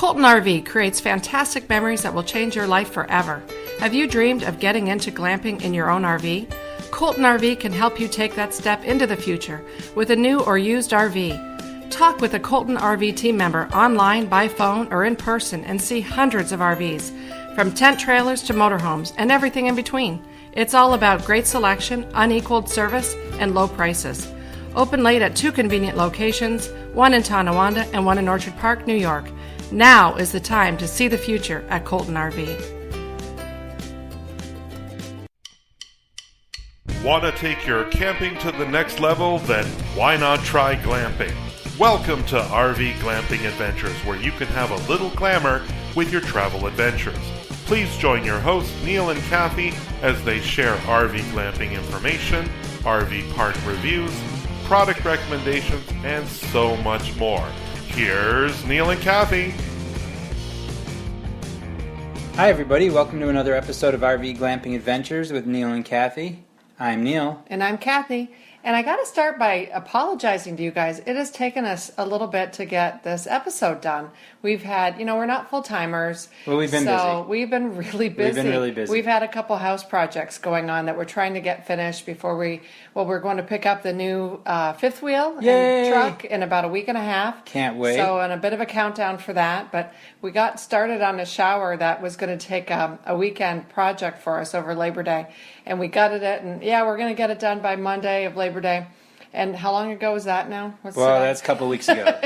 Colton RV creates fantastic memories that will change your life forever. Have you dreamed of getting into glamping in your own RV? Colton RV can help you take that step into the future with a new or used RV. Talk with a Colton RV team member online, by phone, or in person and see hundreds of RVs, from tent trailers to motorhomes and everything in between. It's all about great selection, unequaled service, and low prices. Open late at 2 convenient locations, one in Tonawanda and one in Orchard Park, New York. Now is the time to see the future at Colton RV. Want to take your camping to the next level? Then why not try glamping? Welcome to RV Glamping Adventures, where you can have a little glamour with your travel adventures. Please join your hosts, Neil and Kathy, as they share RV glamping information, RV park reviews, product recommendations, and so much more. Here's Neil and Kathy. Hi everybody, welcome to another episode of RV Glamping Adventures with Neil and Kathy. I'm Neil. And I'm Kathy. And I got to start by apologizing to you guys. It has taken us a little bit to get this episode done. We've had, we're not full-timers. Well, we've been busy. So we've been really busy. We've been really busy. We've had a couple house projects going on that we're trying to get finished before we're going to pick up the new fifth wheel and truck in about a week and a half. Can't wait. So, and a bit of a countdown for that. But we got started on a shower that was going to take a weekend project for us over Labor Day. And we gutted it, and we're going to get it done by Monday of Labor Day. And how long ago was that now? Well, that's a couple of weeks ago.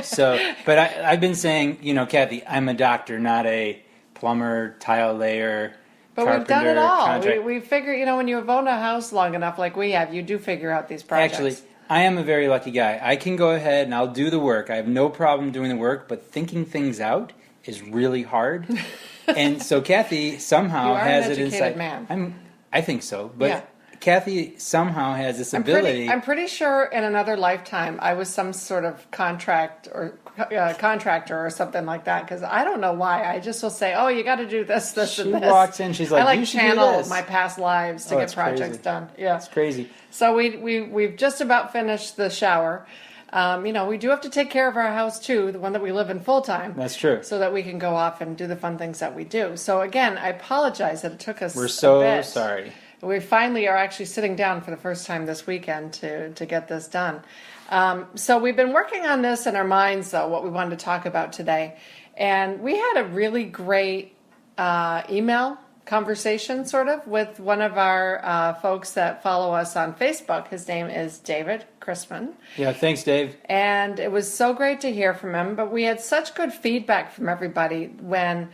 But I've been saying, Kathy, I'm a doctor, not a plumber, tile layer, but carpenter, we've done it all. contract. We figure, when you've owned a house long enough like we have, you do figure out these projects. Actually, I am a very lucky guy. I can go ahead and I'll do the work. I have no problem doing the work, but thinking things out is really hard. And so Kathy somehow has it inside. You are an educated man. I think so, but Kathy somehow has this ability. I'm pretty sure in another lifetime I was some sort of contractor or something like that, because I don't know why. I just will say, oh, you got to do this, and this. She walks in, she's like, I you should channel do this. my past lives to get projects crazy. done. Yeah, it's crazy. So we've just about finished the shower. We do have to take care of our house too, the one that we live in full time. That's true. So that we can go off and do the fun things that we do. So again, I apologize that it took us. We're so a bit. sorry. We finally are actually sitting down for the first time this weekend to get this done. So we've been working on this in our minds, though, what we wanted to talk about today. And we had a really great email conversation, sort of, with one of our folks that follow us on Facebook. His name is David Chrisman. Yeah, thanks, Dave. And it was so great to hear from him. But we had such good feedback from everybody when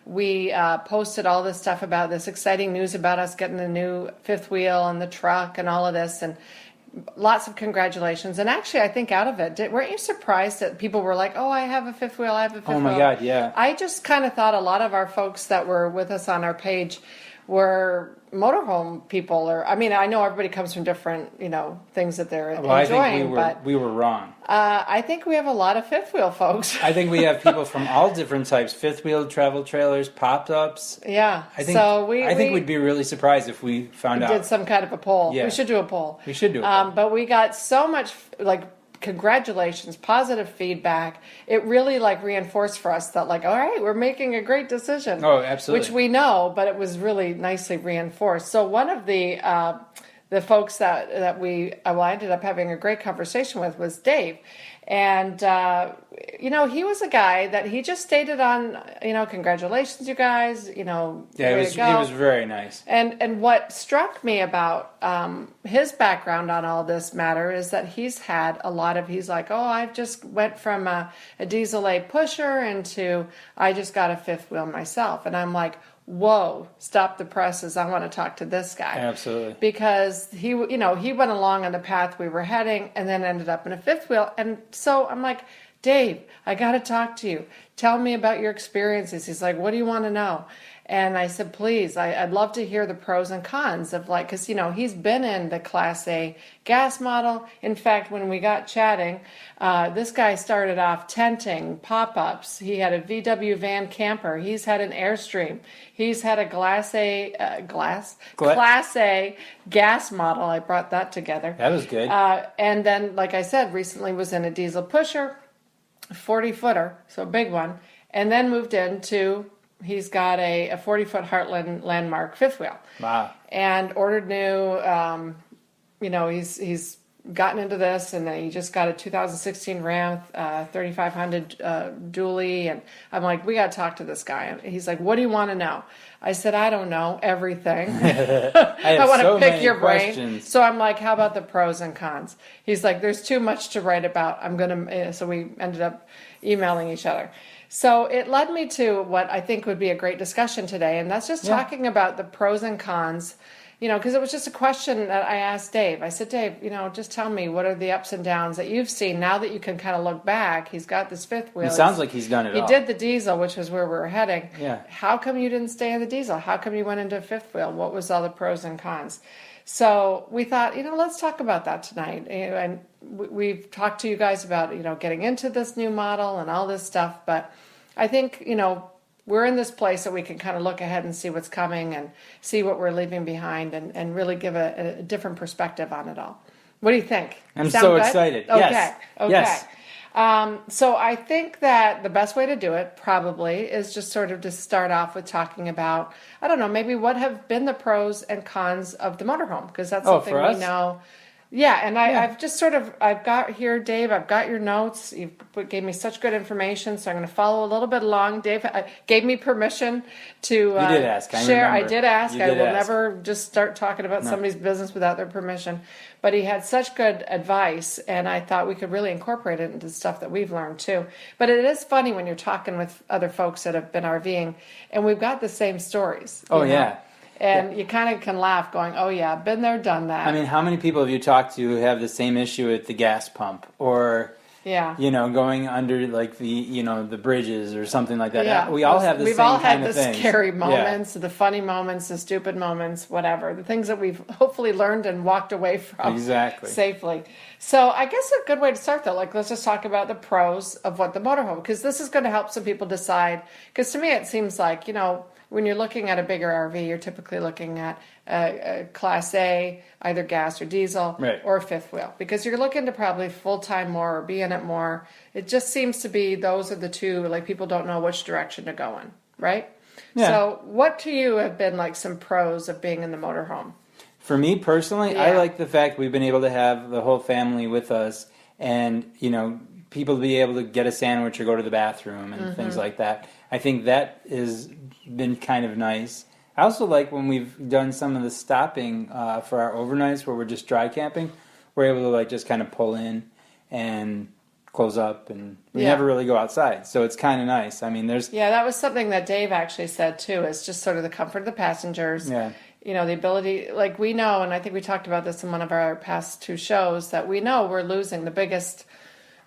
we posted all this stuff about this exciting news about us getting the new fifth wheel and the truck and all of this, and lots of congratulations. And actually, I think out of it, weren't you surprised that people were like, oh, I have a fifth wheel, I have a fifth wheel? Oh my God, yeah. I just kind of thought a lot of our folks that were with us on our page were motorhome people, or I know everybody comes from different, things that they're enjoying. I think but we were wrong. I think we have a lot of fifth wheel folks. I think we have people from all different types: fifth wheel, travel trailers, pop-ups. Yeah. I think we'd be really surprised if we found out. Did some kind of a poll. Yeah. We should do a poll. We should do a poll. But we got so much congratulations, positive feedback. It really reinforced for us that all right, we're making a great decision. Oh, absolutely. Which we know, but it was really nicely reinforced. So one of the folks that I ended up having a great conversation with was Dave. And, he was a guy that he just stated on, congratulations, you guys, Yeah, it was very nice. And what struck me about his background on all this matter is that he's had he's like, oh, I've just went from a Diesel A pusher into, I just got a fifth wheel myself. And I'm like, whoa, stop the presses. I want to talk to this guy. Absolutely. Because he went along on the path we were heading and then ended up in a fifth wheel. And so I'm like, Dave, I got to talk to you. Tell me about your experiences. He's like, what do you want to know? And I said, please, I'd love to hear the pros and cons of because, he's been in the Class A gas model. In fact, when we got chatting, this guy started off tenting, pop-ups. He had a VW van camper. He's had an Airstream. He's had a Class A gas model. I brought that together. That was good. And then, like I said, recently was in a diesel pusher, 40-footer, so a big one. and then moved into, he's got a 40-foot Heartland Landmark fifth wheel. Wow. And ordered new, he's gotten into this, and then he just got a 2016 Ram 3500 dually, and I'm like, we got to talk to this guy. And he's like, what do you want to know? I said, I don't know, everything. I want to pick your brain. So I'm like, how about the pros and cons? He's like, there's too much to write about. So we ended up emailing each other. So it led me to what I think would be a great discussion today, and that's just talking about the pros and cons. Because it was just a question that I asked Dave. I said, Dave, just tell me, what are the ups and downs that you've seen now that you can kind of look back? He's got this fifth wheel. It sounds like he's done it all. He did the diesel, which was where we were heading. Yeah. How come you didn't stay in the diesel? How come you went into a fifth wheel? What was all the pros and cons? So we thought, let's talk about that tonight. And we've talked to you guys about, getting into this new model and all this stuff. But I think, we're in this place that we can kind of look ahead and see what's coming and see what we're leaving behind and really give a different perspective on it all. What do you think? I'm so excited. Okay. Yes. Okay. Yes. So I think that the best way to do it probably is just sort of to start off with talking about, I don't know, maybe what have been the pros and cons of the motorhome, because that's something we know. Yeah, and I've just I've got here, Dave, I've got your notes. You gave me such good information, so I'm going to follow a little bit along. Dave gave me permission to you did ask. share. I did ask. I will ask. Never just start talking about somebody's business without their permission. But he had such good advice, and I thought we could really incorporate it into stuff that we've learned too. But it is funny when you're talking with other folks that have been RVing, and we've got the same stories. Oh, yeah. And you kind of can laugh going, oh, yeah, been there, done that. I mean, how many people have you talked to who have the same issue at the gas pump or, going under like the bridges or something like that? Yeah. We all have the same kind of things. We've all had the scary moments, the funny moments, the stupid moments, whatever. The things that we've hopefully learned and walked away from safely. So I guess a good way to start, though, let's just talk about the pros of what the motorhome, because this is going to help some people decide. Because to me, it seems like, when you're looking at a bigger RV, you're typically looking at a Class A, either gas or diesel, or a fifth wheel, because you're looking to probably full-time more or be in it more. It just seems to be those are the two, people don't know which direction to go in, right? Yeah. So what to you have been some pros of being in the motorhome? For me personally, I like the fact we've been able to have the whole family with us and, people be able to get a sandwich or go to the bathroom and things like that. I think that has been kind of nice. I also like when we've done some of the stopping for our overnights where we're just dry camping, we're able to just kind of pull in and close up, and we never really go outside. So it's kind of nice. I mean, that was something that Dave actually said too, is just sort of the comfort of the passengers. Yeah. The ability, we know, and I think we talked about this in one of our past two shows, that we know we're losing the biggest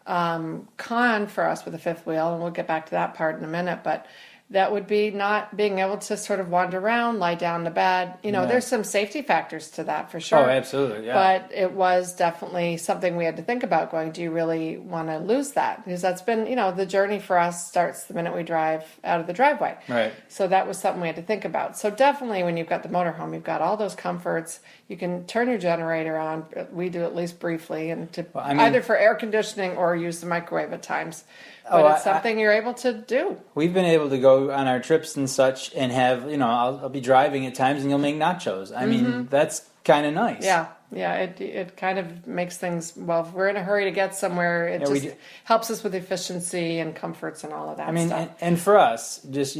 con for us with the fifth wheel, and we'll get back to that part in a minute, but that would be not being able to sort of wander around, lie down in the bed. There's some safety factors to that for sure. Oh, absolutely, yeah. But it was definitely something we had to think about going, do you really want to lose that? Because that's been, the journey for us starts the minute we drive out of the driveway. Right. So that was something we had to think about. So definitely when you've got the motorhome, you've got all those comforts. You can turn your generator on. We do at least briefly, and either for air conditioning or use the microwave at times. But it's something you're able to do. We've been able to go on our trips and such and have, I'll be driving at times and you'll make nachos. I mean, that's kind of nice. Yeah. Yeah, it kind of makes things, if we're in a hurry to get somewhere, it just helps us with efficiency and comforts and all of that stuff. And for us, just,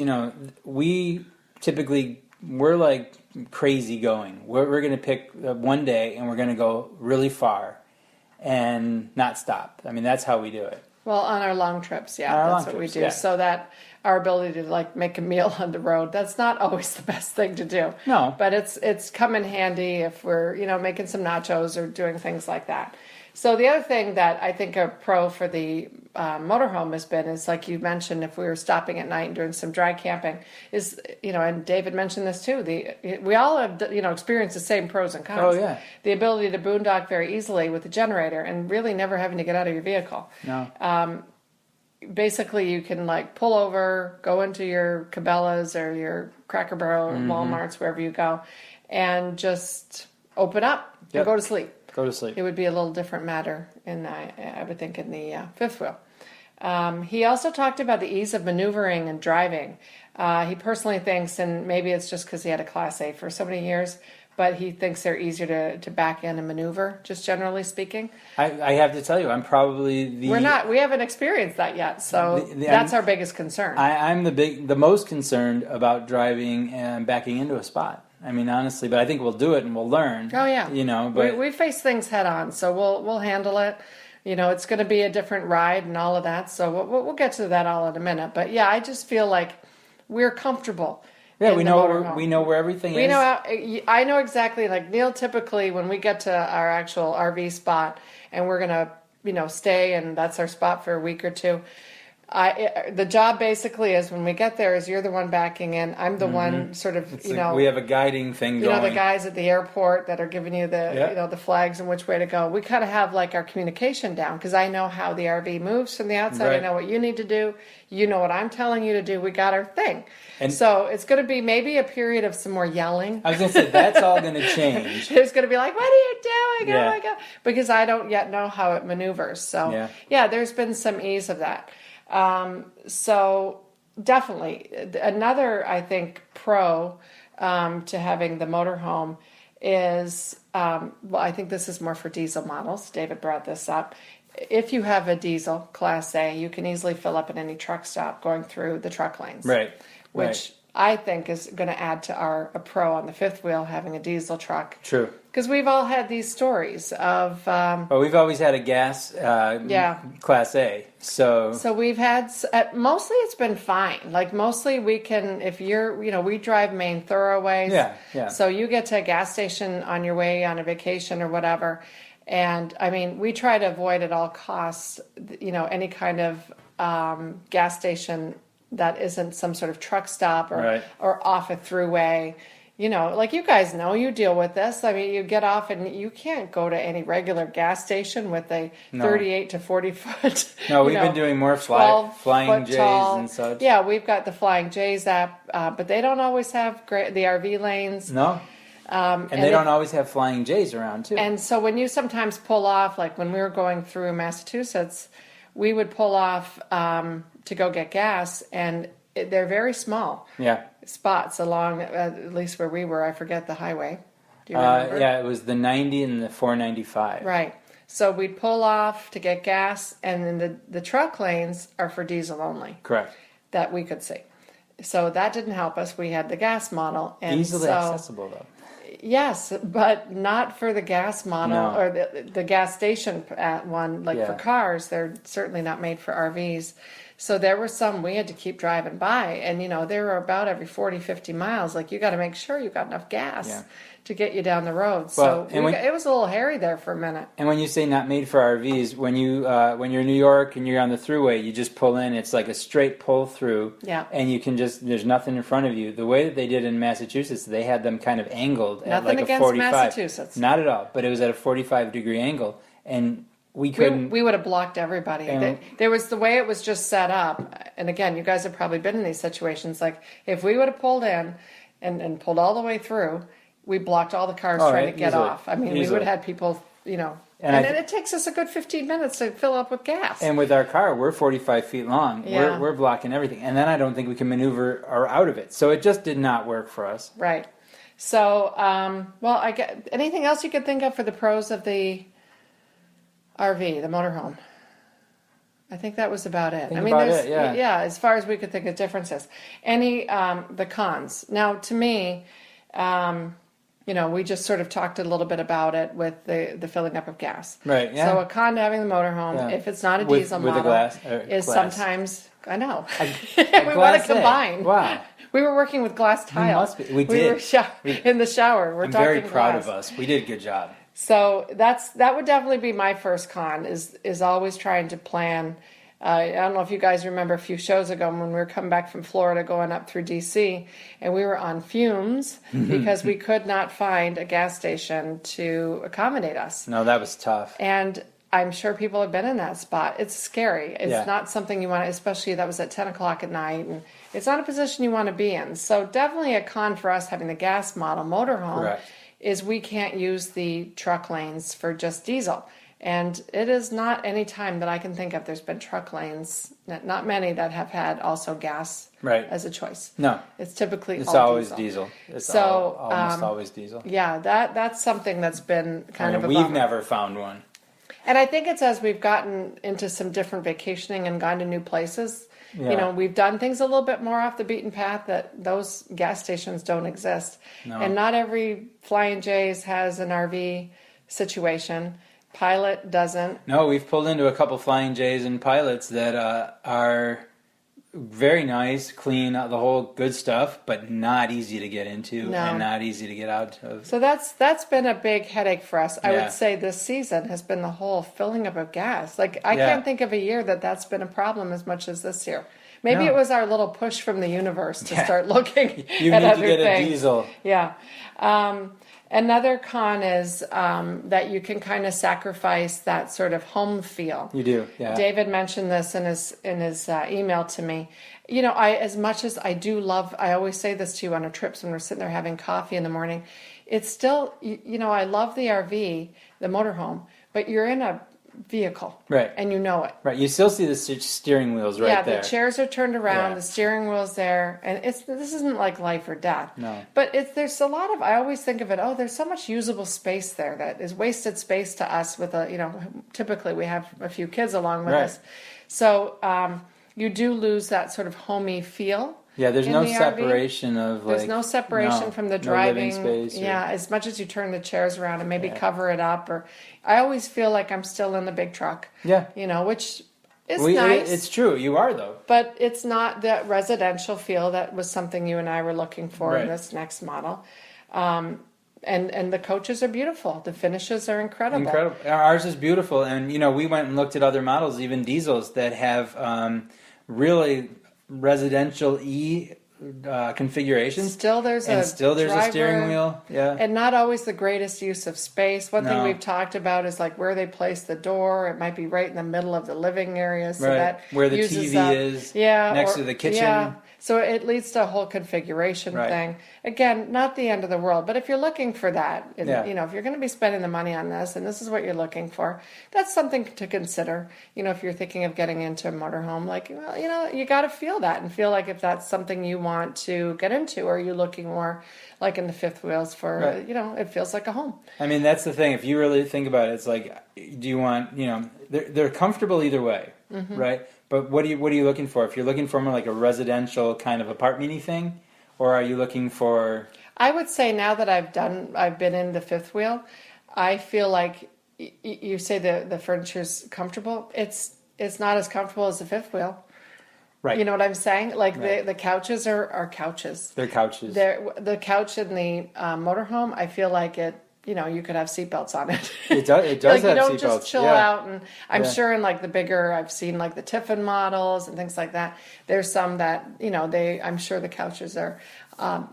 we typically, we're crazy going. We're going to pick one day and we're going to go really far and not stop. I mean, that's how we do it. Well, on our long trips, that's what we do. Yeah. So that our ability to make a meal on the road, that's not always the best thing to do. No. But it's come in handy if we're, making some nachos or doing things like that. So the other thing that I think a pro for the motorhome has been is, like you mentioned, if we were stopping at night and doing some dry camping, is, and David mentioned this too, we all have, experienced the same pros and cons. Oh, yeah. The ability to boondock very easily with the generator and really never having to get out of your vehicle. No. Basically, you can pull over, go into your Cabela's or your Cracker Barrel or Walmart's, wherever you go, and just open up and go to sleep. Go to sleep. It would be a little different matter I would think in the fifth wheel. He also talked about the ease of maneuvering and driving. He personally thinks, and maybe it's just because he had a Class A for so many years, but he thinks they're easier to back in and maneuver, just generally speaking. I have to tell you, I'm probably the... We haven't experienced that yet, so that's our biggest concern. I'm the most concerned about driving and backing into a spot. I mean, honestly, but I think we'll do it and we'll learn. Oh, yeah. You know, but... We face things head on, so we'll handle it. You know, it's going to be a different ride and all of that, so we'll get to that all in a minute. But yeah, I just feel like we're comfortable. Yeah, we know where everything is. I know exactly. Like Neil, typically when we get to our actual RV spot and we're gonna, stay, and that's our spot for a week or two. The job basically is when we get there is you're the one backing in. I'm the one sort of, we have a guiding thing going. The guys at the airport that are giving you the flags and which way to go. We kind of have like our communication down because I know how the RV moves from the outside. Right. I know what you need to do. You know what I'm telling you to do. We got our thing. And so it's going to be maybe a period of some more yelling. I was going to say, that's all going to change. There's going to be like, what are you doing? Yeah. Oh my God. Because I don't yet know how it maneuvers. So yeah, there's been some ease of that. So definitely another, I think, pro to having the motorhome is, I think this is more for diesel models. David brought this up. If you have a diesel Class A, you can easily fill up at any truck stop going through the truck lanes. Right. Which I think is going to add to a pro on the fifth wheel having a diesel truck. True. Because we've all had these stories of... but we've always had a gas Class A. So we've had... mostly it's been fine. Like mostly we can... If you're... we drive main thoroughways. Yeah. So you get to a gas station on your way on a vacation or whatever. And, I mean, we try to avoid at all costs, any kind of gas station that isn't some sort of truck stop or off a throughway. Like you guys know, you deal with this. I mean, you get off and you can't go to any regular gas station with a 38 to 40 foot. No, we've been doing more flying J's and such. Yeah, we've got the Flying J's app, but they don't always have the RV lanes. No. And they don't always have Flying J's around, too. And so when you sometimes pull off, like when we were going through Massachusetts, we would pull off to go get gas, and they're very small spots along, at least where we were. I forget the highway. Do you remember? Yeah, it was the 90 and the 495. Right. So we'd pull off to get gas, and then the truck lanes are for diesel only. Correct. That we could see. So that didn't help us. We had the gas model. And easily accessible, though. Yes, but not for the gas model No. or the gas station one. Like for cars, they're certainly not made for RVs. So there were some we had to keep driving by. And, they were about every 40, 50 miles. Like, you got to make sure you got enough gas to get you down the road. So it was a little hairy there for a minute. And when you say not made for RVs, when you're in New York and you're on the thruway, you just pull in. It's like a straight pull through. Yeah. And you can there's nothing in front of you. The way that they did in Massachusetts, they had them kind of angled at like a 45. Nothing against Massachusetts. Not at all. But it was at a 45-degree angle. And we couldn't... We would have blocked everybody. There was the way it was just set up. And again, you guys have probably been in these situations. Like, if we would have pulled in and pulled all the way through, we blocked all the cars trying to get off. I mean, we would have had people, And it takes us a good 15 minutes to fill up with gas. And with our car, we're 45 feet long. Yeah. We're blocking everything. And then I don't think we can maneuver out of it. So it just did not work for us. Right. So, I get anything else you could think of for the pros of the RV, the motorhome? I think that was about it. As far as we could think of differences. The cons. Now, to me, we just sort of talked a little bit about it with the filling up of gas. Right, yeah. So a con to having the motorhome, if it's not a diesel model, is sometimes, I know, we want to combine. Wow. We were working with glass tile. We did. We were in the shower. I'm very proud of us. We did a good job. So that would definitely be my first con is always trying to plan. I don't know if you guys remember a few shows ago when we were coming back from Florida going up through D.C. and we were on fumes because we could not find a gas station to accommodate us. No, that was tough. And I'm sure people have been in that spot. It's scary. It's not something you want to, especially that was at 10 o'clock at night, and it's not a position you want to be in. So definitely a con for us having the gas model motorhome. Correct. Is we can't use the truck lanes for just diesel. And it is not any time that I can think of there's been truck lanes, not many, that have had also gas as a choice. No. It's It's always diesel. It's almost always diesel. Yeah, that's something that's been kind of a we've bummer. never found one. And I think it's as we've gotten into some different vacationing and gone to new places, we've done things a little bit more off the beaten path that those gas stations don't exist. No. And not every Flying J's has an RV situation. Pilot doesn't. No, we've pulled into a couple Flying J's and Pilots that are very nice, clean, the whole good stuff, but not easy to get into and not easy to get out of. So that's been a big headache for us. I would say this season has been the whole filling up of gas. Like, I can't think of a year that's been a problem as much as this year. Maybe it was our little push from the universe to start looking at other things. You need to get a diesel. Yeah. Another con is that you can kind of sacrifice that sort of home feel. You do, yeah. David mentioned this in his email to me. As much as I do love, I always say this to you on our trips when we're sitting there having coffee in the morning, it's still, I love the RV, the motorhome, but you're in a vehicle. Right. And you know it. Right. You still see the steering wheels there. Yeah, the chairs are turned around, Yeah. the steering wheel's there, and this isn't like life or death. No. But there's a lot of, I always think of it, there's so much usable space there that is wasted space to us with typically we have a few kids along with us. So you do lose that sort of homey feel. Yeah, there's in no the separation RV. of There's no separation from the no driving. living space. Yeah, as much as you turn the chairs around and maybe cover it up, or I always feel like I'm still in the big truck. Yeah. Which is nice. It's true. You are, though. But it's not that residential feel that was something you and I were looking for in Right. this next model. And the coaches are beautiful. The finishes are incredible. Incredible. Ours is beautiful. And, we went and looked at other models, even diesels, that have really residential configurations. Still there's a driver, steering wheel. Yeah. And not always the greatest use of space. One thing No. we've talked about is like where they place the door. It might be right in the middle of the living area, so Right. that Where the uses TV up, is, next to the kitchen. Yeah. So it leads to a whole configuration Right. thing. Again, not the end of the world, but if you're looking for that, and, Yeah. if you're going to be spending the money on this, and this is what you're looking for, that's something to consider. If you're thinking of getting into a motorhome, you got to feel that and feel like if that's something you want to get into, or you're looking more like in the fifth wheels for, Right. it feels like a home. I mean, that's the thing. If you really think about it, it's like, do you want, they're comfortable either way, right? But what are you looking for? If you're looking for more like a residential kind of apartment-y thing, or are you looking for? I would say now that I've been in the fifth wheel, I feel like you say the furniture's comfortable. It's not as comfortable as the fifth wheel. Right. You know what I'm saying? Like Right. the couches are couches. They're couches. The couch in the motorhome, I feel like it. You could have seatbelts on it. It does like have you don't seatbelts. just chill out, and I'm sure in like the bigger, I've seen like the Tiffin models and things like that. There's some that I'm sure the couches are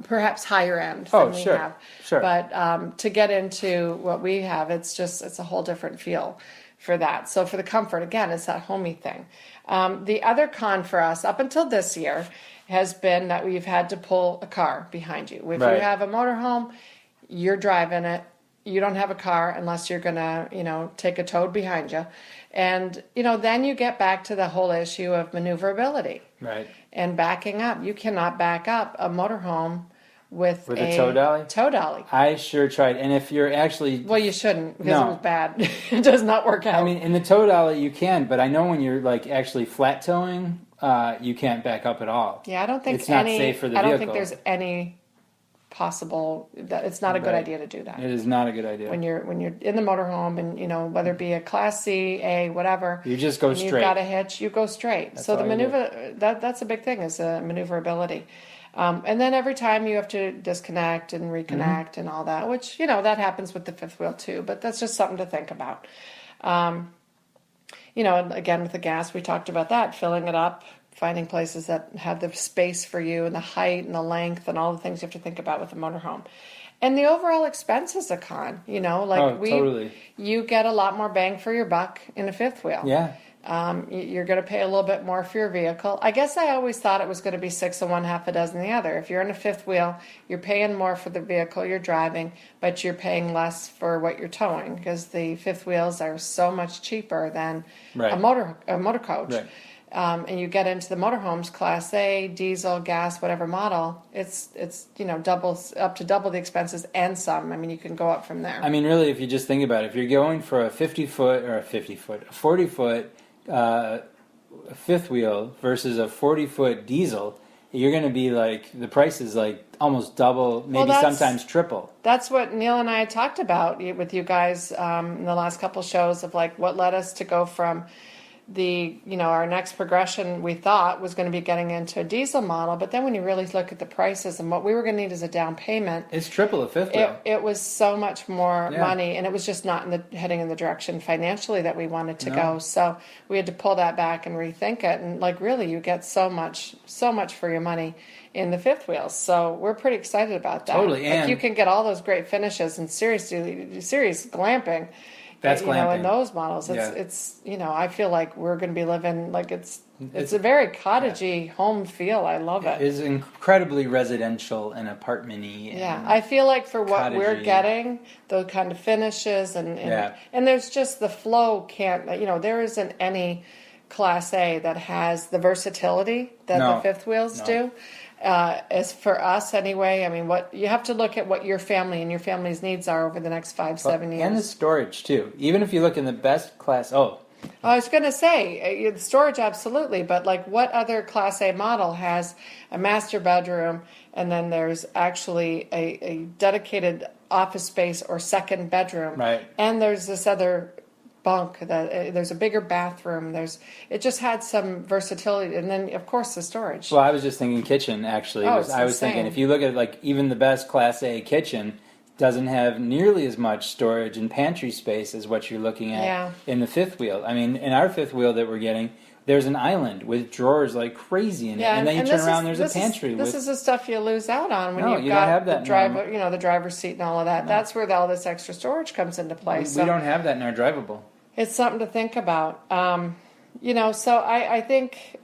perhaps higher end than we have. Sure. But to get into what we have, it's a whole different feel for that. So for the comfort, again, it's that homey thing. The other con for us up until this year has been that we've had to pull a car behind you. If Right. you have a motorhome, you're driving it. You don't have a car unless you're going to, take a toad behind you. And, then you get back to the whole issue of maneuverability. Right. And backing up. You cannot back up a motorhome with a tow dolly? Tow dolly. I sure tried. And if you're actually... Well, you shouldn't because No. it was bad. It does not work out. I mean, in the tow dolly you can, but I know when you're like actually flat towing, you can't back up at all. yeah, I don't think it's not safe for the I don't vehicle. think there's any possible. It's not a good Right. idea to do that. It is not a good idea. When you're in the motorhome and whether it be a Class C, A, whatever, You just go and straight. You've got a hitch, you go straight. So the all you maneuver that's a big thing is maneuverability, and then every time you have to disconnect and reconnect and all that, which that happens with the fifth wheel too. But that's just something to think about. And again with the gas, we talked about that, filling it up. Finding places that have the space for you and the height and the length and all the things you have to think about with a motorhome. And the overall expense is a con, totally. you get a lot more bang for your buck in a fifth wheel. Yeah. You're going to pay a little bit more for your vehicle. I guess I always thought it was going to be 6 of one, half a dozen the other. If you're in a fifth wheel, you're paying more for the vehicle you're driving, but you're paying less for what you're towing because the fifth wheels are so much cheaper than a motor coach. Right. And you get into the motorhomes, Class A, diesel, gas, whatever model, it's up to double the expenses and some. I mean, you can go up from there. I mean, really, if you just think about it, if you're going for a 40-foot fifth wheel versus a 40-foot diesel, you're going to be like, the price is like almost double, maybe sometimes triple. That's what Neil and I had talked about with you guys in the last couple shows of like what led us to go from our next progression we thought was going to be getting into a diesel model, but then when you really look at the prices and what we were going to need as a down payment, it's triple a fifth wheel. It was so much more money, and it was just not heading in the direction financially that we wanted to go. So we had to pull that back and rethink it, and like really, you get so much for your money in the fifth wheels. So we're pretty excited about that. Totally, like and you can get all those great finishes and serious glamping. That's glamping. In those models, it's I feel like we're going to be living like it's a very cottagey home feel. I love it. It's incredibly residential and apartment-y. Yeah, I feel like for what cottagey. we're getting, those kind of finishes and there's just the flow can't. There isn't any Class A that has the versatility that the fifth wheels do. As for us anyway, I mean, what you have to look at what your family and your family's needs are over the next 5-7 years. And the storage, too. Even if you look in the best class... I was going to say, the storage, absolutely, but like what other Class A model has a master bedroom and then there's actually a dedicated office space or second bedroom. Right. And there's this other bunk that there's a bigger bathroom. It just had some versatility, and then of course the storage. Well, I was just thinking kitchen actually. I was thinking if you look at like even the best Class A kitchen doesn't have nearly as much storage and pantry space as what you're looking at in the fifth wheel. I mean, in our fifth wheel that we're getting, there's an island with drawers like crazy in it, and then you turn around, there's a pantry. This is the stuff you lose out on when you don't have that the driver, the driver's seat and all of that. No. That's where all this extra storage comes into play. We don't have that in our drivable. It's something to think about. So I think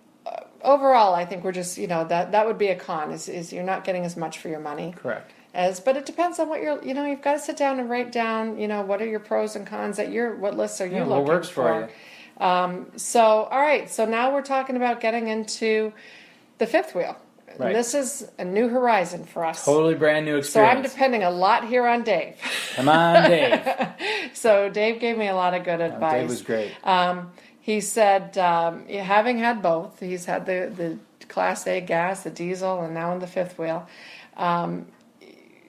overall, I think we're just, that would be a con is you're not getting as much for your money. Correct. But it depends on what you've got to sit down and write down, what are your pros and cons what lists are you looking for? What works for you? All right. So now we're talking about getting into the fifth wheel. Right. And this is a new horizon for us. Totally brand new experience. So I'm depending a lot here on Dave. Come on, Dave. So Dave gave me a lot of good advice. Dave was great. He said, having had both, he's had the Class A gas, the diesel, and now in the fifth wheel.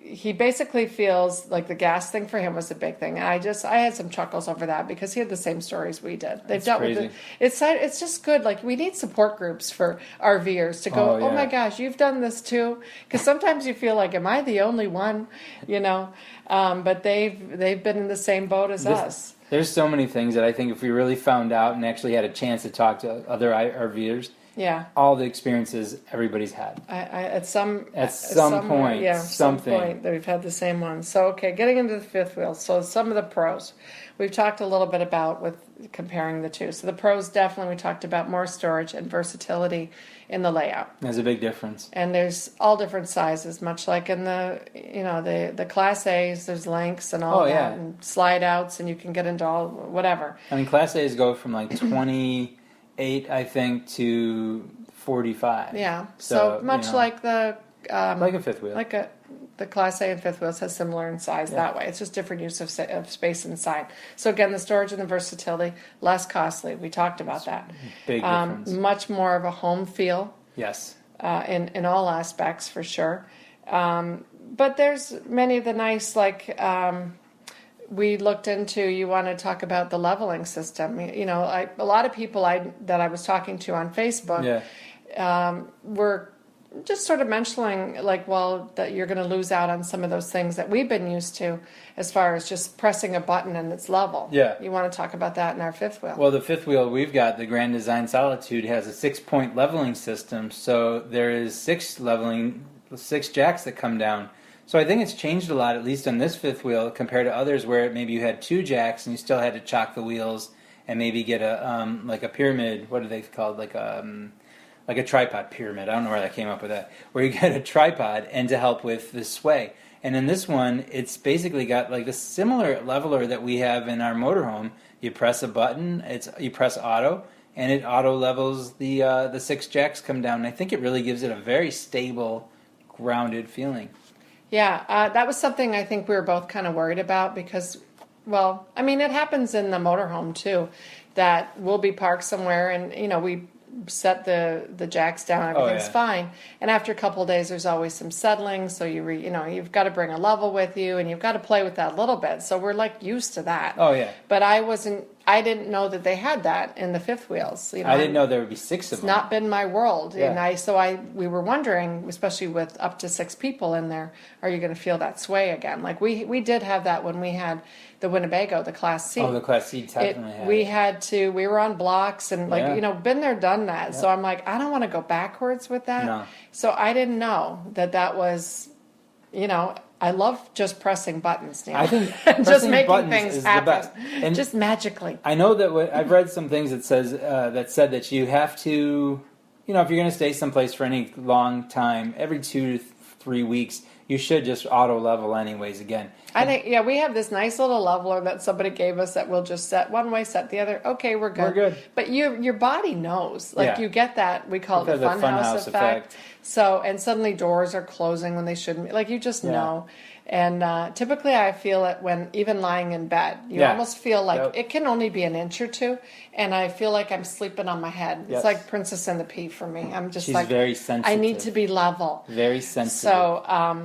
He basically feels like the gas thing for him was a big thing. And I had some chuckles over that because he had the same stories we did. They've dealt with it. It's just good. Like we need support groups for RVers to go, oh my gosh, you've done this too. Because sometimes you feel like, am I the only one? But they've been in the same boat as us. There's so many things that I think if we really found out and actually had a chance to talk to other RVers, all the experiences everybody's had. At some point, something that we've had the same one. So, okay, getting into the fifth wheel. So some of the pros. We've talked a little bit about with comparing the two. So the pros definitely we talked about more storage and versatility in the layout. There's a big difference. And there's all different sizes, much like in the Class A's, there's lengths and all that, and slide outs, and you can get into all whatever. I mean, Class A's go from like 28, I think, to 45. Yeah. So much like the like a fifth wheel. The Class A and fifth wheels has similar in size that way. It's just different use of space inside. So again, the storage and the versatility, less costly. We talked about that. Big difference. Much more of a home feel. Yes. In all aspects, for sure. But there's many of the nice, we looked into, you want to talk about the leveling system. A lot of people that I was talking to on Facebook were just sort of mentioning, that you're going to lose out on some of those things that we've been used to as far as just pressing a button and it's level. Yeah. You want to talk about that in our fifth wheel? Well, the fifth wheel we've got, the Grand Design Solitude, has a 6-point leveling system. So there is 6 jacks that come down. So I think it's changed a lot, at least on this fifth wheel, compared to others where maybe you had 2 jacks and you still had to chock the wheels and maybe get a like a pyramid. What are they called? Like a tripod pyramid. I don't know where that came up with that. Where you get a tripod and to help with the sway. And in this one, it's basically got like the similar leveler that we have in our motorhome. You press a button, you press auto, and it auto levels the 6 jacks come down. And I think it really gives it a very stable, grounded feeling. Yeah, that was something I think we were both kind of worried about because, well, I mean, it happens in the motorhome too, that we'll be parked somewhere and, you know, we set the jacks down, everything's fine. And after a couple of days, there's always some settling. So you've got to bring a level with you, and you've got to play with that a little bit. So we're like used to that. Oh yeah. But I didn't know that they had that in the fifth wheels. You know, I didn't know there would be 6 of them. It's not been my world, Yeah. and we were wondering, especially with up to 6 people in there, are you going to feel that sway again? Like we did have that when we had the Winnebago, the Class C. Oh, the Class C definitely had it. We were on blocks and been there, done that. Yeah. So I'm like, I don't want to go backwards with that. No. So I didn't know that was, I love just pressing buttons now. I think just making things happen, the best. And just magically. I know that I've read some things that said that you have to, if you're going to stay someplace for any long time, every 2 to 3 weeks, you should just auto level anyways again. I think, we have this nice little leveler that somebody gave us that we'll just set one way, set the other. Okay, we're good. We're good. But your body knows. Like you get that, we call it the funhouse effect. So, and suddenly doors are closing when they shouldn't be. Like you just know. And typically I feel it when even lying in bed. You almost feel like it can only be an inch or two. And I feel like I'm sleeping on my head. It's like Princess and the Pea for me. I'm just She's very sensitive. I need to be level. Very sensitive.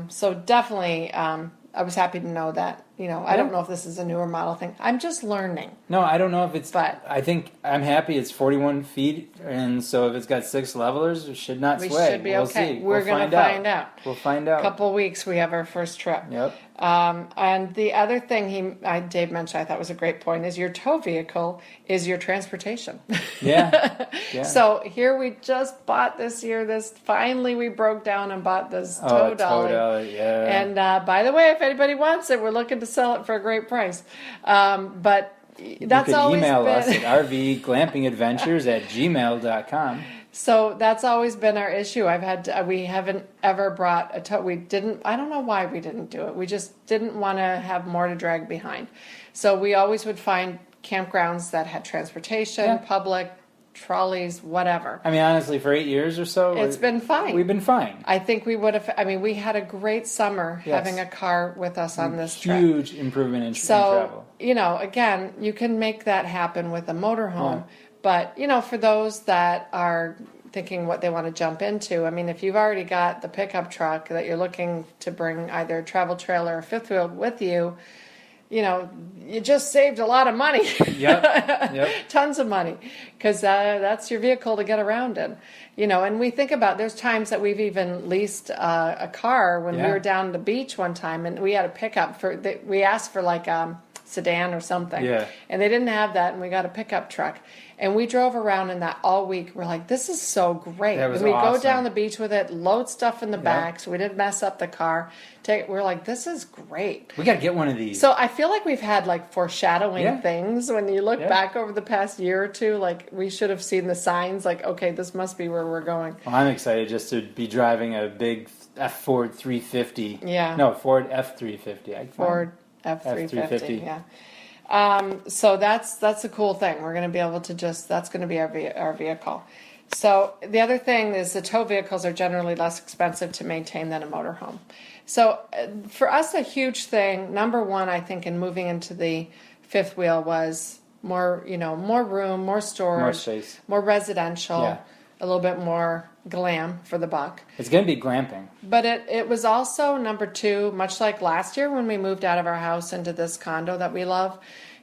So definitely, I was happy to know that. I don't know if this is a newer model thing. I'm just learning. No, I don't know if it's. But I think I'm happy. It's 41 feet, and so if it's got 6 levelers, it should not sway. We should be okay. We're going to find out. We'll find out. A couple of weeks, we have our first trip. Yep. And the other thing Dave mentioned, I thought was a great point, is your tow vehicle is your transportation. Yeah. So here we just bought this year. Finally we broke down and bought this tow dolly. Yeah. And by the way, if anybody wants it, we're looking to sell it for a great price. But that's always been... You can email us at rvglampingadventures@gmail.com. So that's always been our issue. We haven't ever brought a tow. I don't know why we didn't do it. We just didn't want to have more to drag behind. So we always would find campgrounds that had transportation, public, trolleys, whatever. I mean, honestly, for 8 years or so, it's been fine. We've been fine. I think we would have. I mean, we had a great summer having a car with us on this trip. Huge improvement in travel. Again, you can make that happen with a motorhome. But, for those that are thinking what they want to jump into, I mean, if you've already got the pickup truck that you're looking to bring either a travel trailer or fifth wheel with you, you just saved a lot of money. Yep. Tons of money. Because that's your vehicle to get around in. And we think about, there's times that we've even leased a car when we were down the beach one time, and we had a pickup we asked for like a sedan or something. Yeah. And they didn't have that, and we got a pickup truck. And we drove around in that all week. We're like, this is so great. That was and we awesome. go down the beach with it, load stuff in the back, so we didn't mess up the car. We're like, this is great. We got to get one of these. So I feel like we've had like foreshadowing things. When you look back over the past year or two, like we should have seen the signs like, okay, this must be where we're going. Well, I'm excited just to be driving a big Ford 350. Yeah. No, Ford F350. Ford F350, yeah. So that's a cool thing. We're going to be able to that's going to be our vehicle. So the other thing is the tow vehicles are generally less expensive to maintain than a motorhome. So for us, a huge thing, number one, I think, in moving into the fifth wheel was more room, more storage, more space, more residential, a little bit more glam for the buck. It's going to be glamping. But it was also, number two, much like last year when we moved out of our house into this condo that we love,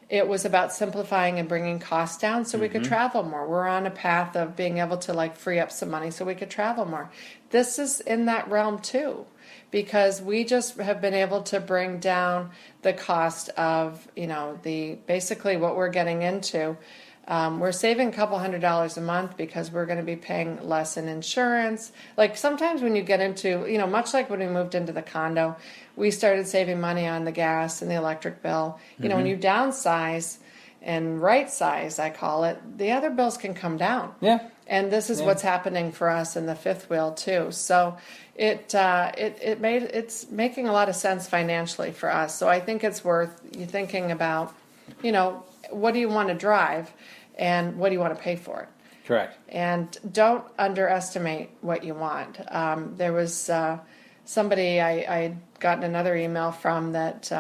it was about simplifying and bringing costs down so we could travel more. We're on a path of being able to free up some money so we could travel more. This is in that realm too, because we just have been able to bring down the cost of, basically what we're getting into. We're saving a couple $100 a month because we're going to be paying less in insurance. Like sometimes when you get into, much like when we moved into the condo, we started saving money on the gas and the electric bill. When you downsize and right size, I call it, the other bills can come down. Yeah. And this is what's happening for us in the fifth wheel too. So it's making a lot of sense financially for us. So I think it's worth you thinking about, what do you want to drive, and what do you want to pay for it. Correct. And don't underestimate what you want. There was somebody I'd gotten another email from that.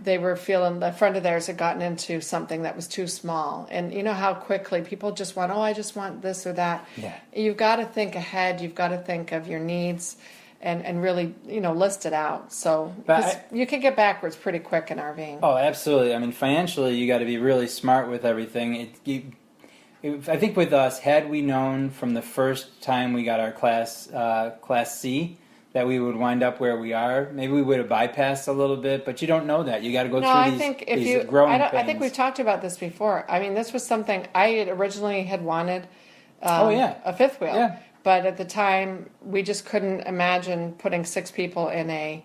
They were feeling a friend of theirs had gotten into something that was too small. And you know how quickly people just want, I just want this or that. Yeah. You've got to think ahead. You've got to think of your needs and really, list it out. So you can get backwards pretty quick in RVing. Oh, absolutely. I mean, financially, you got to be really smart with everything. I think with us, had we known from the first time we got our Class C, that we would wind up where we are, maybe we would have bypassed a little bit, but you don't know that. You got to go through these growing pains. I think we've talked about this before. I mean, this was something I originally had wanted a fifth wheel. Yeah. But at the time, we just couldn't imagine putting 6 people in a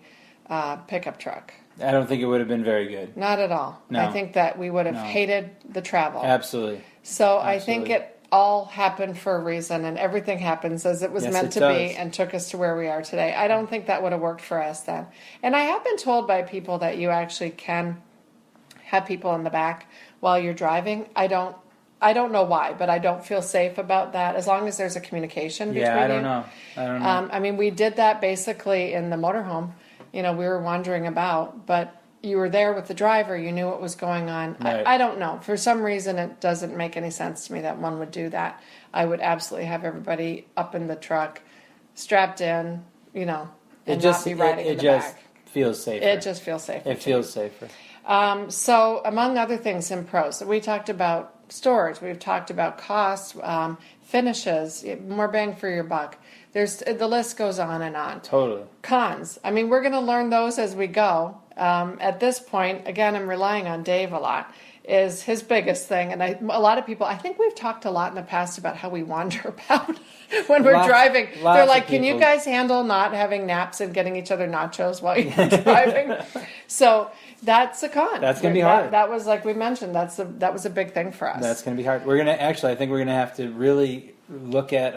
pickup truck. I don't think it would have been very good. Not at all. No. I think that we would have hated the travel. Absolutely. So I think it all happened for a reason, and everything happens as it was meant to be and took us to where we are today. I don't think that would have worked for us then. And I have been told by people that you actually can have people in the back while you're driving. I don't know why, but I don't feel safe about that as long as there's a communication between you. Yeah, I don't know. I mean, we did that basically in the motorhome. We were wandering about, but you were there with the driver. You knew what was going on. Right. I don't know. For some reason, it doesn't make any sense to me that one would do that. I would absolutely have everybody up in the truck, strapped in, and not be riding in the back. It just feels safer. It just feels safer. It feels safer. So among other things in pros, we talked about storage. We've talked about costs, finishes, more bang for your buck. The list goes on and on. Totally. Cons. I mean, we're going to learn those as we go. At this point, again, I'm relying on Dave a lot, is his biggest thing. And a lot of people, I think we've talked a lot in the past about how we wander about when we're driving. They're like, can you guys handle not having naps and getting each other nachos while you're driving? So that's a con. That's going to be hard. That was, like we mentioned, that was a big thing for us. That's going to be hard. I think we're going to have to really look at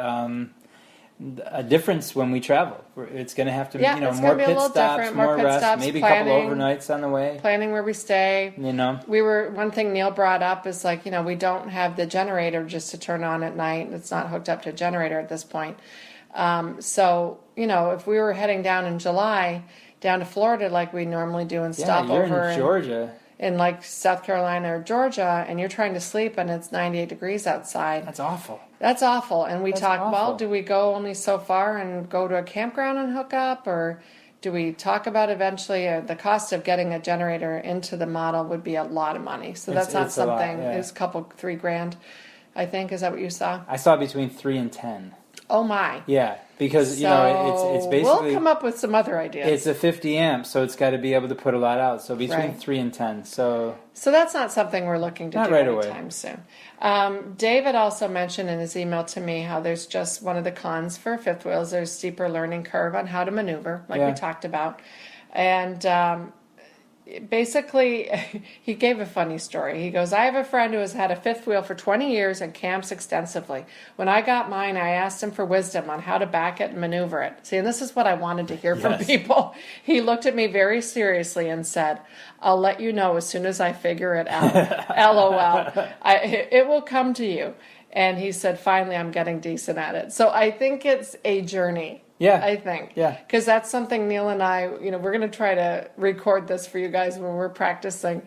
a difference when we travel. It's going to have to be, more pit stops, more rest, maybe a couple overnights on the way. Planning where we stay. One thing Neil brought up is we don't have the generator just to turn on at night. It's not hooked up to a generator at this point. So, if we were heading down in July, down to Florida like we normally do and stop over in Georgia. In South Carolina or Georgia, and you're trying to sleep and it's 98 degrees outside. That's awful. That's awful. And we talk, do we go only so far and go to a campground and hook up? Or do we talk about eventually the cost of getting a generator into the model would be a lot of money. So that's not something, it's a couple, $3,000, I think. Is that what you saw? I saw between 3 and 10. Oh my. Yeah, because it's basically we'll come up with some other ideas. It's a 50 amp, so it's got to be able to put a lot out. So between 3 and 10. So that's not something we're looking to do anytime soon. David also mentioned in his email to me how there's just one of the cons for fifth wheels. There's steeper learning curve on how to maneuver, like we talked about, and basically, he gave a funny story. He goes, I have a friend who has had a fifth wheel for 20 years and camps extensively. When I got mine, I asked him for wisdom on how to back it and maneuver it. See, and this is what I wanted to hear from people. He looked at me very seriously and said, I'll let you know as soon as I figure it out. LOL. It will come to you. And he said, finally, I'm getting decent at it. So I think it's a journey. Yeah. I think. Yeah. Because that's something Neil and I, we're going to try to record this for you guys when we're practicing.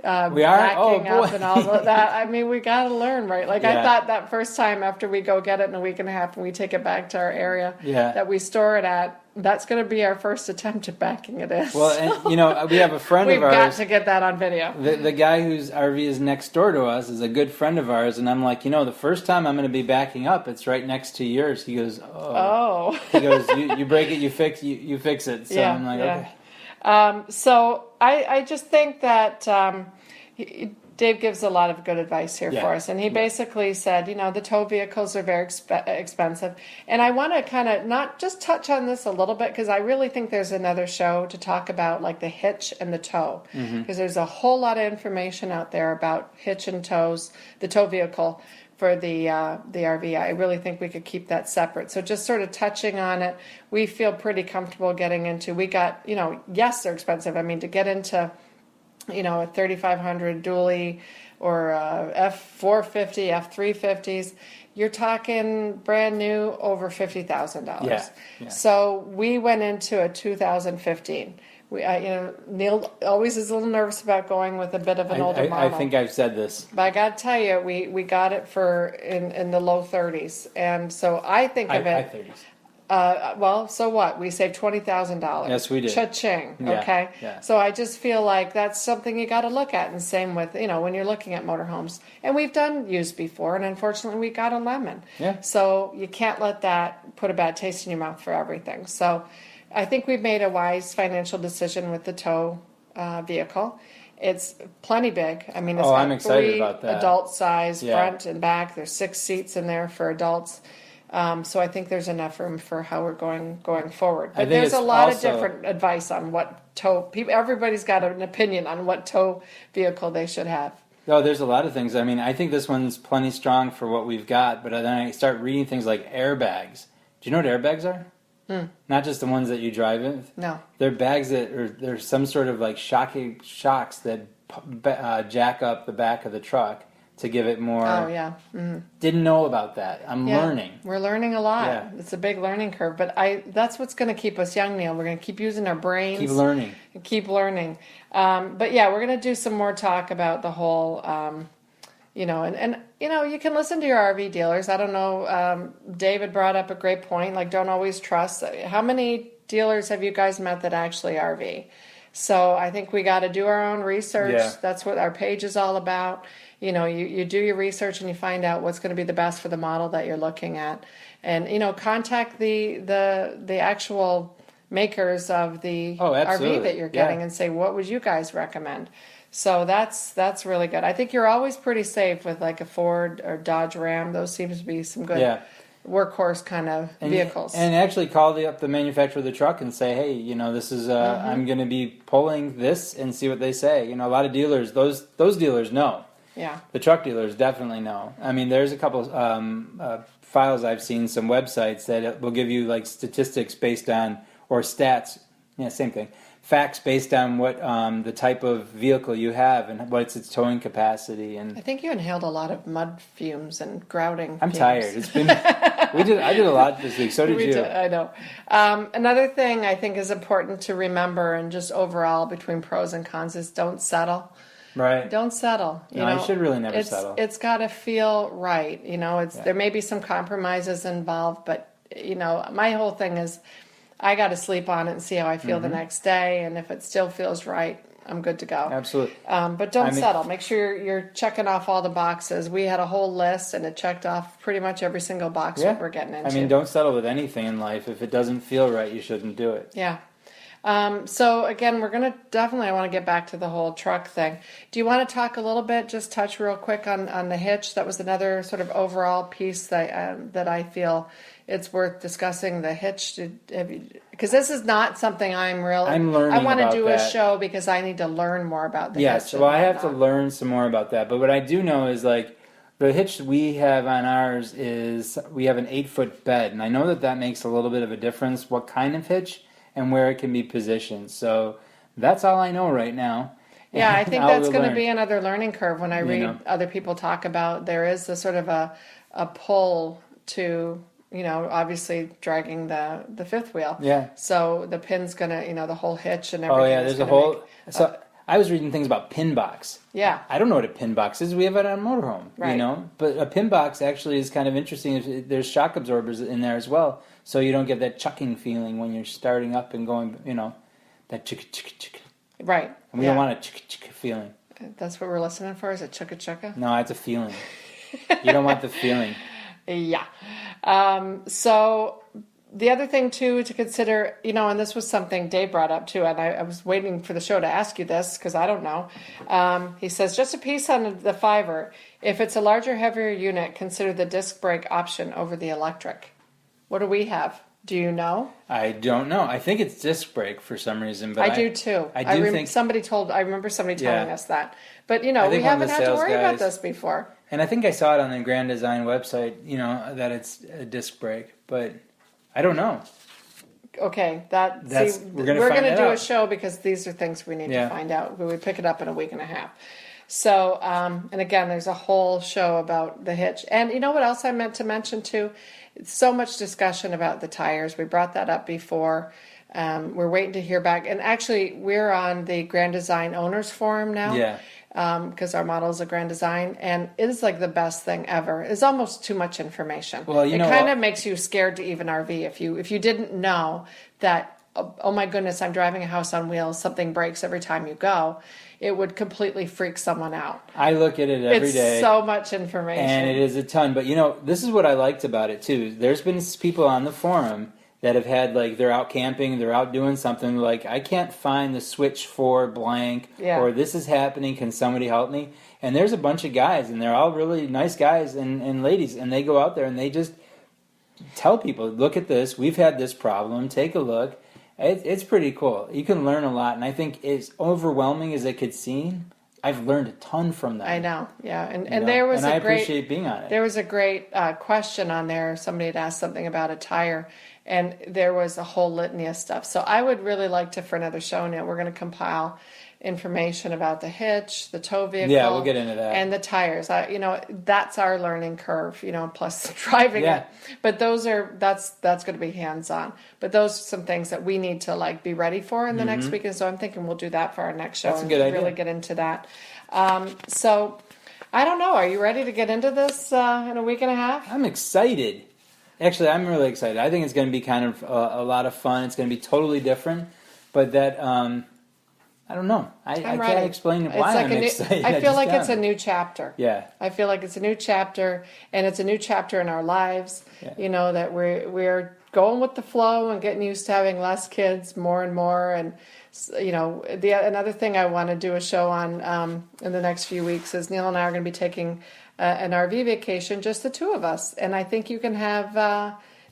We are? Backing up and all of that. I mean, we got to learn, right? I thought that first time after we go get it in a week and a half and we take it back to our area that we store it at, that's going to be our first attempt at backing it in. Well, and, we have a friend of ours. We've got to get that on video. The guy whose RV is next door to us is a good friend of ours, and I'm like, the first time I'm going to be backing up, it's right next to yours. He goes, oh. He goes, you break it, you fix it. So I'm like, okay. So I just think that Dave gives a lot of good advice here Yeah. for us. And he basically said, the tow vehicles are very expensive. And I want to kind of not just touch on this a little bit, because I really think there's another show to talk about like the hitch and the tow. Because there's a whole lot of information out there about hitch and tows, the tow vehicle for the RV. I really think we could keep that separate. So just sort of touching on it, we feel pretty comfortable getting into, we got, yes, they're expensive. I mean, to get into a 3500 dually or F450, F350s, you're talking brand new over $50,000. Yeah. So we went into a 2015. Neil always is a little nervous about going with a bit of an older model. I think I've said this. But I got to tell you, we got it for in the low 30s. And so I think of it. High 30s. Well, so what? We saved $20,000. Yes, we did. Cha-ching. Yeah, Okay. yeah. So I just feel like that's something you got to look at. And same with when you're looking at motorhomes. And we've done used before, and unfortunately we got a lemon. Yeah. So you can't let that put a bad taste in your mouth for everything. So I think we've made a wise financial decision with the tow vehicle. It's plenty big. I mean, it's got I'm excited 3 about that. adult size Yeah. front and back. There's 6 seats in there for adults. So I think there's enough room for how we're going forward. But there's a lot of different advice on what tow. Everybody's got an opinion on what tow vehicle they should have. Oh, there's a lot of things. I mean, I think this one's plenty strong for what we've got. But then I start reading things like airbags. Do you know what airbags are? Not just the ones that you drive in. No. They're bags there's some sort of like shocks that jack up the back of the truck to give it more. Oh, yeah. Mm-hmm. Didn't know about that. I'm learning. We're learning a lot. Yeah. It's a big learning curve. But that's what's going to keep us young, Neil. We're going to keep using our brains. Keep learning. Keep learning. But yeah, we're going to do some more talk about the whole, and you can listen to your RV dealers. I don't know. David brought up a great point. Like, don't always trust. How many dealers have you guys met that actually RV? So I think we got to do our own research. Yeah. That's what our page is all about. You do your research and you find out what's going to be the best for the model that you're looking at. And, contact the actual makers of the RV that you're getting and say, what would you guys recommend? So that's really good. I think you're always pretty safe with like a Ford or Dodge Ram. Those seems to be some good workhorse kind of vehicles. And actually call up the manufacturer of the truck and say, hey, this is I'm going to be pulling this, and see what they say. A lot of dealers, those dealers know. Yeah. The truck dealers definitely know. I mean, there's a couple files I've seen, some websites that will give you like statistics based on, or stats, same thing, facts based on what the type of vehicle you have and what's its towing capacity. And I think you inhaled a lot of mud fumes and grouting. I'm fumes. tired. It's been I did a lot this week. So did you. I know. Another thing I think is important to remember, and just overall between pros and cons, is don't settle. Right. Don't settle. You should really never settle. It's got to feel right. There may be some compromises involved, but my whole thing is I got to sleep on it and see how I feel the next day, and if it still feels right, I'm good to go. Absolutely. But don't settle. Make sure you're checking off all the boxes. We had a whole list, and it checked off pretty much every single box that we're getting into. I mean, don't settle with anything in life. If it doesn't feel right, you shouldn't do it. Yeah. So again, we're going to definitely, I want to get back to the whole truck thing. Do you want to talk a little bit, just touch real quick on the hitch? That was another sort of overall piece that I feel it's worth discussing, the hitch. Because this is not something I'm learning I want to do a show because I need to learn more about the hitch. Yes, well, I have to learn some more about that. But what I do know is like the hitch we have on ours is we have an 8-foot bed. And I know that makes a little bit of a difference, what kind of hitch and where it can be positioned. So that's all I know right now. Yeah, I think that's going to be another learning curve when I read other people talk about there is a sort of a pull to, obviously dragging the fifth wheel. Yeah. So the pin's going to, the whole hitch and everything. Oh, yeah, there's a whole... I was reading things about pin box. Yeah. I don't know what a pin box is. We have it on a motorhome, But a pin box actually is kind of interesting. There's shock absorbers in there as well, so you don't get that chucking feeling when you're starting up and going, that chicka chicka chicka. Right. And we don't want a chicka chicka feeling. That's what we're listening for, is a chicka chicka? No, it's a feeling. You don't want the feeling. Yeah. So The other thing, too, to consider, and this was something Dave brought up, too, and I was waiting for the show to ask you this because I don't know. He says, just a piece on the Fiverr. If it's a larger, heavier unit, consider the disc brake option over the electric. What do we have? Do you know? I don't know. I think it's disc brake for some reason. But I do, too. I remember somebody telling us that. But, we haven't had to worry about this before. And I think I saw it on the Grand Design website, that it's a disc brake. But I don't know. Okay, we're going to do a show because these are things we need to find out. We pick it up in a week and a half. So, and again, there's a whole show about the hitch. And you know what else I meant to mention too? So much discussion about the tires. We brought that up before. We're waiting to hear back. And actually, we're on the Grand Design Owners Forum now. Yeah. Because our model is a Grand Design, and it is like the best thing ever. It's almost too much information. Well, it kind of makes you scared to even RV if you didn't know that. Oh my goodness, I'm driving a house on wheels. Something breaks every time you go. It would completely freak someone out. I look at it every day. It's so much information, and it is a ton. But this is what I liked about it too. There's been people on the forum that have had, they're out camping, they're out doing something, I can't find the switch for blank, or this is happening, can somebody help me? And there's a bunch of guys, and they're all really nice guys and ladies, and they go out there and they just tell people, look at this, we've had this problem, take a look. It's pretty cool. You can learn a lot, and I think as overwhelming as it could seem, I've learned a ton from that. I know, yeah. And there was I appreciate being on it. There was a great question on there. Somebody had asked something about a tire, and there was a whole litany of stuff. So I would really like to, for another show now, we're going to compile information about the hitch, the tow vehicle. Yeah, we'll get into that. And the tires. That's our learning curve, plus driving it. But that's going to be hands-on. But those are some things that we need to be ready for in the next week. And so I'm thinking we'll do that for our next show. That's a good idea. Really get into that. So I don't know. Are you ready to get into this in a week and a half? I'm excited. Actually, I'm really excited. I think it's going to be kind of a lot of fun. It's going to be totally different. But that... I don't know. I can't explain why I'm excited. I feel like it's a new chapter. Yeah. I feel like it's a new chapter, and it's a new chapter in our lives. Yeah. That we're going with the flow and getting used to having less kids more and more. And another thing I want to do a show on in the next few weeks is Neil and I are going to be taking an RV vacation, just the two of us. And I think you can have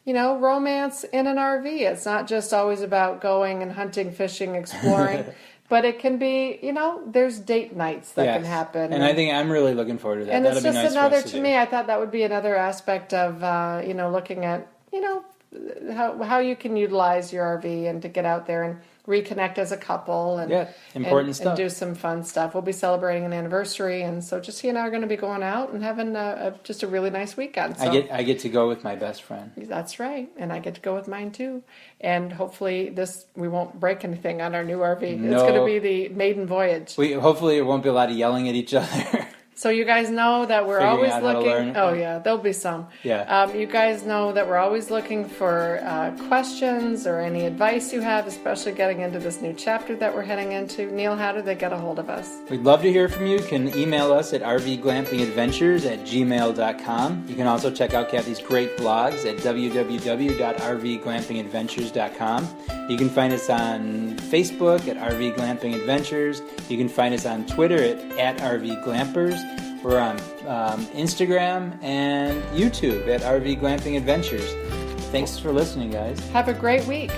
romance in an RV. It's not just always about going and hunting, fishing, exploring. But it can be, there's date nights that can happen. And I think I'm really looking forward to that. And That'll it's just be nice another, for us to me, I thought that would be another aspect of, looking at, how you can utilize your RV and to get out there and reconnect as a couple and important stuff. And do some fun stuff. We'll be celebrating an anniversary, and so just he and I are going to be going out and having just a really nice weekend. So, I get to go with my best friend. That's right, and I get to go with mine too. And hopefully we won't break anything on our new RV. No. It's going to be the maiden voyage. Hopefully it won't be a lot of yelling at each other. So you guys know that we're always looking. Oh yeah, there'll be some. Yeah. You guys know that we're always looking for questions or any advice you have, especially getting into this new chapter that we're heading into. Neil, how do they get a hold of us? We'd love to hear from you. You can email us at rvglampingadventures@gmail.com. You can also check out Kathy's great blogs at www.rvglampingadventures.com. You can find us on Facebook at RV Glamping Adventures. You can find us on Twitter at RV Glampers. We're on Instagram and YouTube at RV Glamping Adventures. Thanks for listening, guys. Have a great week.